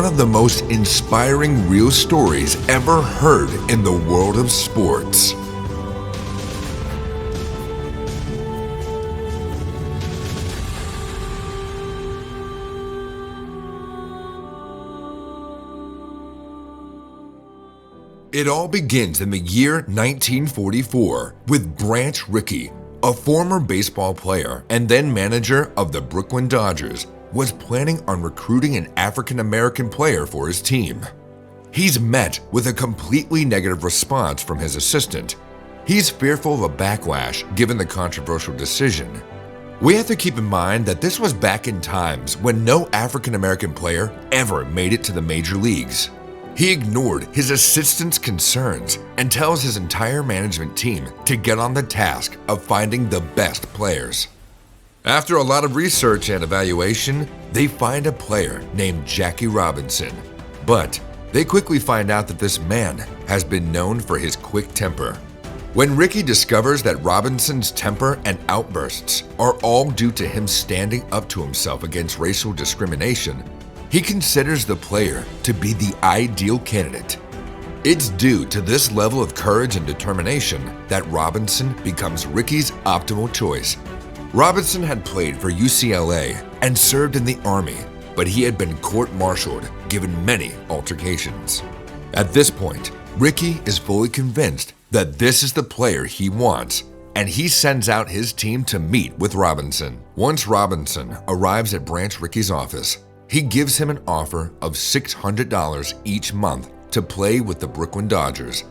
One of the most inspiring real stories ever heard in the world of sports. It all begins in the year 1944 with Branch Rickey, a former baseball player and then manager of the Brooklyn Dodgers, was planning on recruiting an African-American player for his team. He's met with a completely negative response from his assistant. He's fearful of a backlash given the controversial decision. We have to keep in mind that this was back in times when no African-American player ever made it to the major leagues. He ignored his assistant's concerns and tells his entire management team to get on the task of finding the best players. After a lot of research and evaluation, they find a player named Jackie Robinson. But they quickly find out that this man has been known for his quick temper. When Rickey discovers that Robinson's temper and outbursts are all due to him standing up to himself against racial discrimination, he considers the player to be the ideal candidate. It's due to this level of courage and determination that Robinson becomes Rickey's optimal choice. Robinson had played for UCLA and served in the Army, but he had been court-martialed, given many altercations. At this point, Rickey is fully convinced that this is the player he wants, and he sends out his team to meet with Robinson. Once Robinson arrives at Branch Rickey's office, he gives him an offer of $600 each month to play with the Brooklyn Dodgers.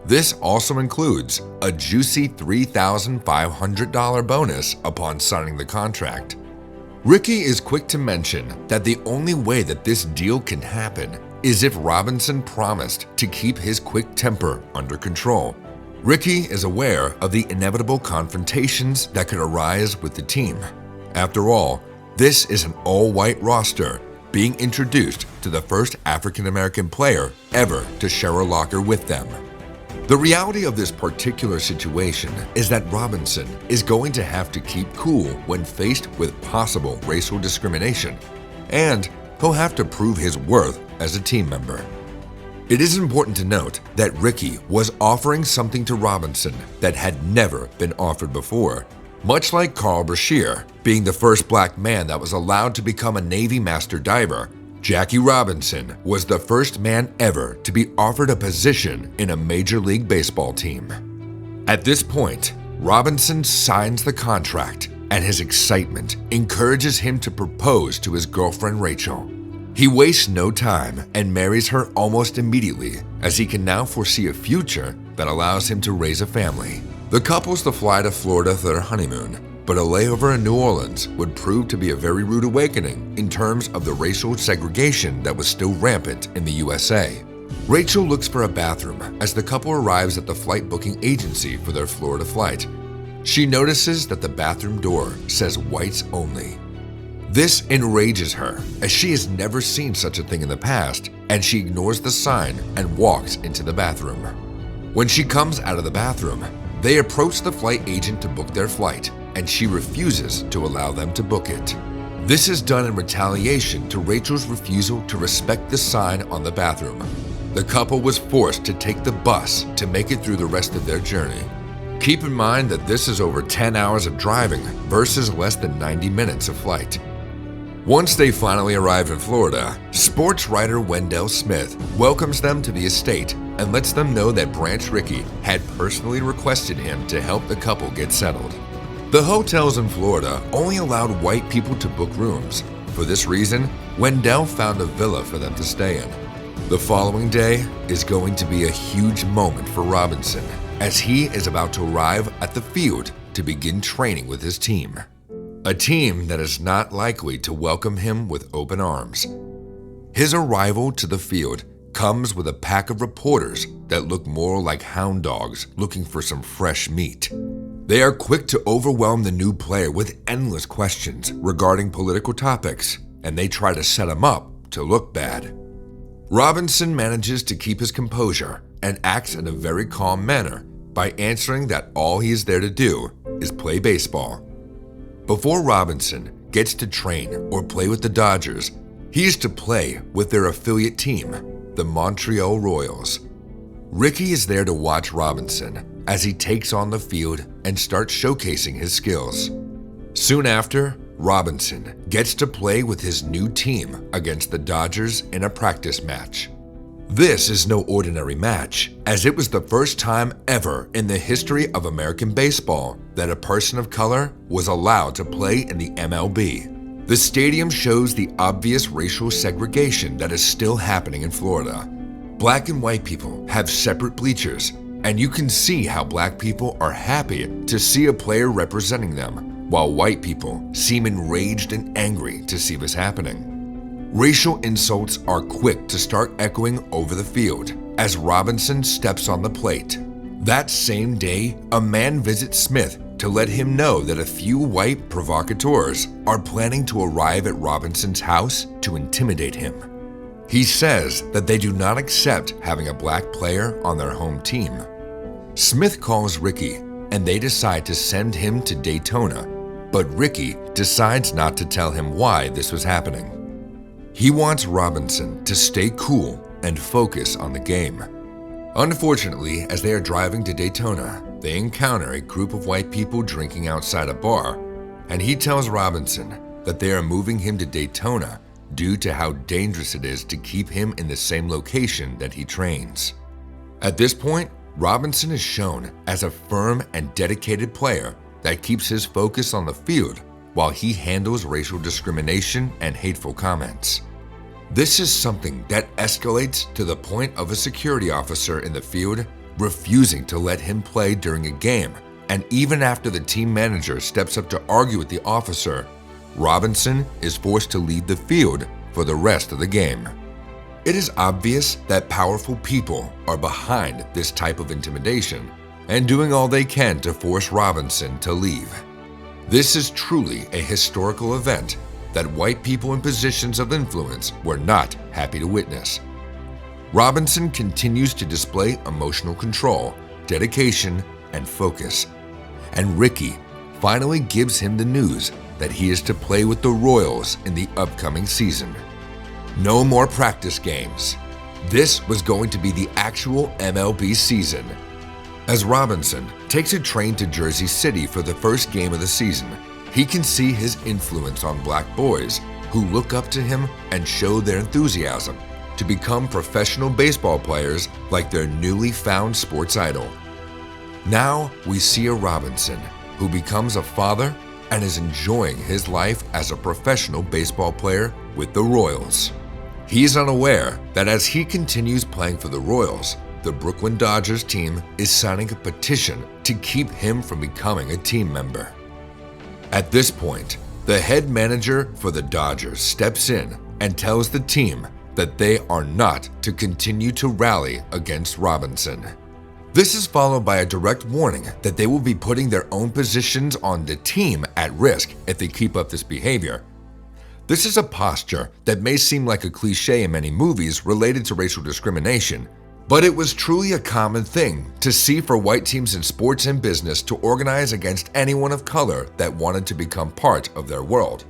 This also includes a juicy $3,500 bonus upon signing the contract. Rickey is quick to mention that the only way that this deal can happen is if Robinson promised to keep his quick temper under control. Rickey is aware of the inevitable confrontations that could arise with the team. After all, this is an all-white roster being introduced to the first African-American player ever to share a locker with them. The reality of this particular situation is that Robinson is going to have to keep cool when faced with possible racial discrimination, and he'll have to prove his worth as a team member. It is important to note that Rickey was offering something to Robinson that had never been offered before. Much like Carl Brashear being the first black man that was allowed to become a Navy master diver, Jackie Robinson was the first man ever to be offered a position in a Major League Baseball team. At this point, Robinson signs the contract, and his excitement encourages him to propose to his girlfriend Rachel. He wastes no time and marries her almost immediately, as he can now foresee a future that allows him to raise a family. The couple's to fly to Florida for their honeymoon, but a layover in New Orleans would prove to be a very rude awakening in terms of the racial segregation that was still rampant in the USA. Rachel looks for a bathroom as the couple arrives at the flight booking agency for their Florida flight. She notices that the bathroom door says whites only. This enrages her, as she has never seen such a thing in the past, and she ignores the sign and walks into the bathroom. When she comes out of the bathroom, they approach the flight agent to book their flight, and she refuses to allow them to book it. This is done in retaliation to Rachel's refusal to respect the sign on the bathroom. The couple was forced to take the bus to make it through the rest of their journey. Keep in mind that this is over 10 hours of driving versus less than 90 minutes of flight. Once they finally arrive in Florida, sports writer Wendell Smith welcomes them to the estate and lets them know that Branch Rickey had personally requested him to help the couple get settled. The hotels in Florida only allowed white people to book rooms. For this reason, Wendell found a villa for them to stay in. The following day is going to be a huge moment for Robinson, as he is about to arrive at the field to begin training with his team. A team that is not likely to welcome him with open arms. His arrival to the field comes with a pack of reporters that look more like hound dogs looking for some fresh meat. They are quick to overwhelm the new player with endless questions regarding political topics, and they try to set him up to look bad. Robinson manages to keep his composure and acts in a very calm manner by answering that all he is there to do is play baseball. Before Robinson gets to train or play with the Dodgers, He is to play with their affiliate team, the Montreal Royals. Ricky is there to watch Robinson as he takes on the field and starts showcasing his skills. Soon after, Robinson gets to play with his new team against the Dodgers in a practice match. This is no ordinary match, as it was the first time ever in the history of American baseball that a person of color was allowed to play in the MLB. The stadium shows the obvious racial segregation that is still happening in Florida. Black and white people have separate bleachers, and you can see how black people are happy to see a player representing them, while white people seem enraged and angry to see this happening. Racial insults are quick to start echoing over the field as Robinson steps on the plate. That same day, a man visits Smith to let him know that a few white provocateurs are planning to arrive at Robinson's house to intimidate him. He says that they do not accept having a black player on their home team. Smith calls Ricky and they decide to send him to Daytona, but Ricky decides not to tell him why this was happening. He wants Robinson to stay cool and focus on the game. Unfortunately, as they are driving to Daytona, they encounter a group of white people drinking outside a bar, and he tells Robinson that they are moving him to Daytona due to how dangerous it is to keep him in the same location that he trains. At this point, Robinson is shown as a firm and dedicated player that keeps his focus on the field while he handles racial discrimination and hateful comments. This is something that escalates to the point of a security officer in the field refusing to let him play during a game, and even after the team manager steps up to argue with the officer, Robinson is forced to leave the field for the rest of the game. It is obvious that powerful people are behind this type of intimidation and doing all they can to force Robinson to leave. This is truly a historical event that white people in positions of influence were not happy to witness. Robinson continues to display emotional control, dedication, and focus, and Ricky finally gives him the news that he is to play with the Royals in the upcoming season. No more practice games. This was going to be the actual MLB season. As Robinson takes a train to Jersey City for the first game of the season, he can see his influence on black boys who look up to him and show their enthusiasm to become professional baseball players like their newly found sports idol. Now we see a Robinson who becomes a father and is enjoying his life as a professional baseball player with the Royals. He is unaware that as he continues playing for the Royals, the Brooklyn Dodgers team is signing a petition to keep him from becoming a team member. At this point, the head manager for the Dodgers steps in and tells the team that they are not to continue to rally against Robinson. This is followed by a direct warning that they will be putting their own positions on the team at risk if they keep up this behavior. This is a posture that may seem like a cliche in many movies related to racial discrimination, but it was truly a common thing to see for white teams in sports and business to organize against anyone of color that wanted to become part of their world.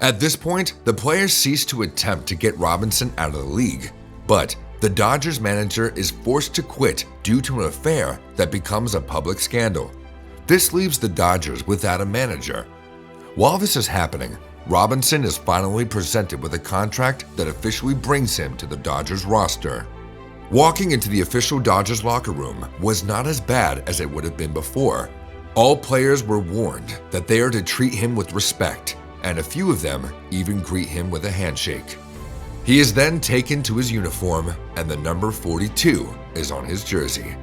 At this point, the players cease to attempt to get Robinson out of the league, but the Dodgers manager is forced to quit due to an affair that becomes a public scandal. This leaves the Dodgers without a manager. While this is happening, Robinson is finally presented with a contract that officially brings him to the Dodgers roster. Walking into the official Dodgers locker room was not as bad as it would have been before. All players were warned that they are to treat him with respect, and a few of them even greet him with a handshake. He is then taken to his uniform, and the number 42 is on his jersey.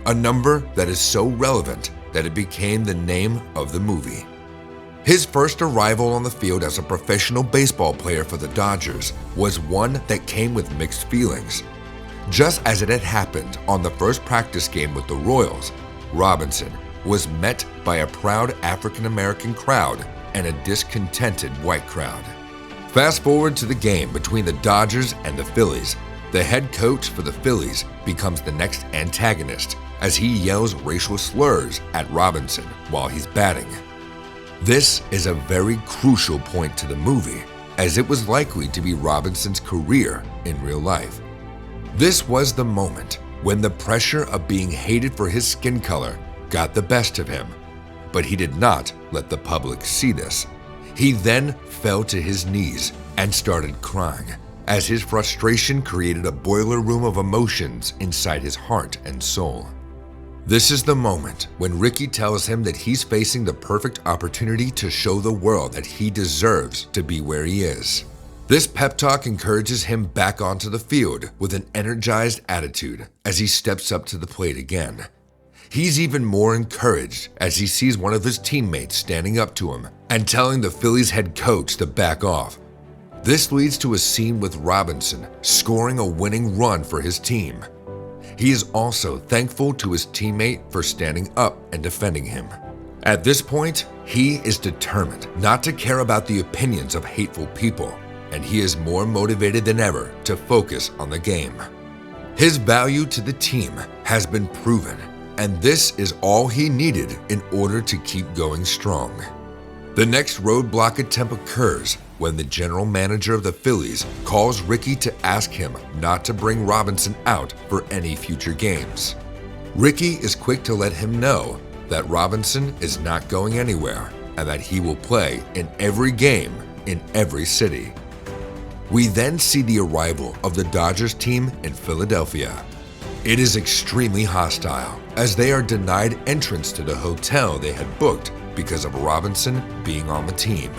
A number that is so relevant that it became the name of the movie. His first arrival on the field as a professional baseball player for the Dodgers was one that came with mixed feelings. Just as it had happened on the first practice game with the Royals, Robinson was met by a proud African-American crowd and a discontented white crowd. Fast forward to the game between the Dodgers and the Phillies. The head coach for the Phillies becomes the next antagonist as he yells racial slurs at Robinson while he's batting. This is a very crucial point to the movie, as it was likely to be Robinson's career in real life. This was the moment when the pressure of being hated for his skin color got the best of him, but he did not let the public see this. He then fell to his knees and started crying, as his frustration created a boiler room of emotions inside his heart and soul. This is the moment when Ricky tells him that he's facing the perfect opportunity to show the world that he deserves to be where he is. This pep talk encourages him back onto the field with an energized attitude as he steps up to the plate again. He's even more encouraged as he sees one of his teammates standing up to him and telling the Phillies head coach to back off. This leads to a scene with Robinson scoring a winning run for his team. He is also thankful to his teammate for standing up and defending him. At this point, he is determined not to care about the opinions of hateful people, and he is more motivated than ever to focus on the game. His value to the team has been proven, and this is all he needed in order to keep going strong. The next roadblock attempt occurs when the general manager of the Phillies calls Ricky to ask him not to bring Robinson out for any future games. Ricky is quick to let him know that Robinson is not going anywhere and that he will play in every game in every city. We then see the arrival of the Dodgers team in Philadelphia. It is extremely hostile as they are denied entrance to the hotel they had booked because of Robinson being on the team.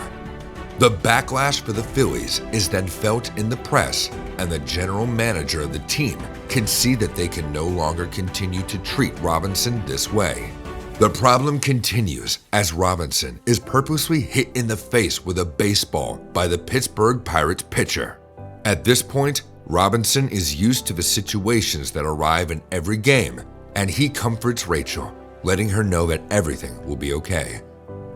The backlash for the Phillies is then felt in the press, and the general manager of the team can see that they can no longer continue to treat Robinson this way. The problem continues as Robinson is purposely hit in the face with a baseball by the Pittsburgh Pirates pitcher. At this point, Robinson is used to the situations that arrive in every game, and he comforts Rachel, letting her know that everything will be okay.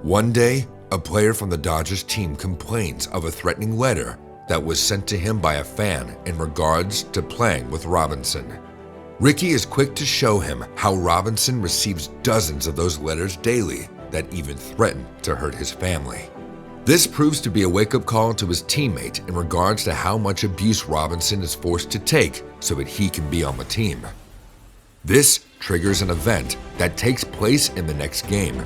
One day, a player from the Dodgers team complains of a threatening letter that was sent to him by a fan in regards to playing with Robinson. Ricky is quick to show him how Robinson receives dozens of those letters daily that even threaten to hurt his family. This proves to be a wake-up call to his teammate in regards to how much abuse Robinson is forced to take so that he can be on the team. This triggers an event that takes place in the next game.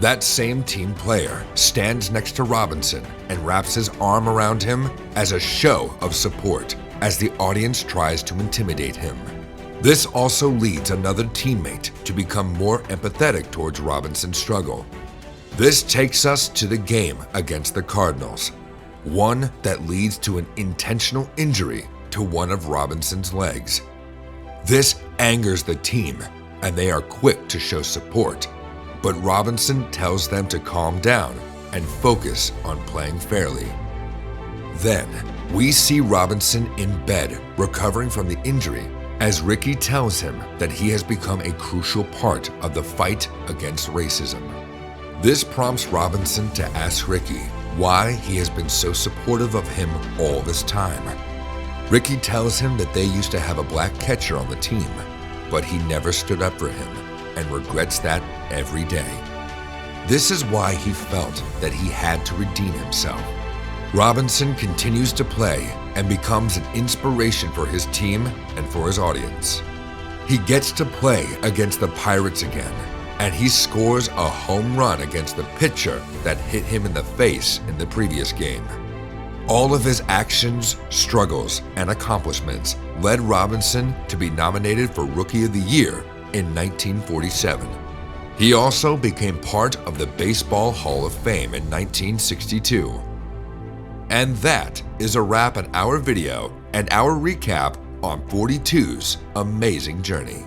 That same team player stands next to Robinson and wraps his arm around him as a show of support as the audience tries to intimidate him. This also leads another teammate to become more empathetic towards Robinson's struggle. This takes us to the game against the Cardinals, one that leads to an intentional injury to one of Robinson's legs. This angers the team, and they are quick to show support. But Robinson tells them to calm down and focus on playing fairly. Then, we see Robinson in bed recovering from the injury as Ricky tells him that he has become a crucial part of the fight against racism. This prompts Robinson to ask Ricky why he has been so supportive of him all this time. Ricky tells him that they used to have a black catcher on the team, but he never stood up for him and regrets that every day. This is why he felt that he had to redeem himself. Robinson continues to play and becomes an inspiration for his team and for his audience. He gets to play against the Pirates again, and he scores a home run against the pitcher that hit him in the face in the previous game. All of his actions, struggles, and accomplishments led Robinson to be nominated for Rookie of the Year in 1947. He also became part of the Baseball Hall of Fame in 1962. And that is a wrap on our video and our recap on 42's amazing journey.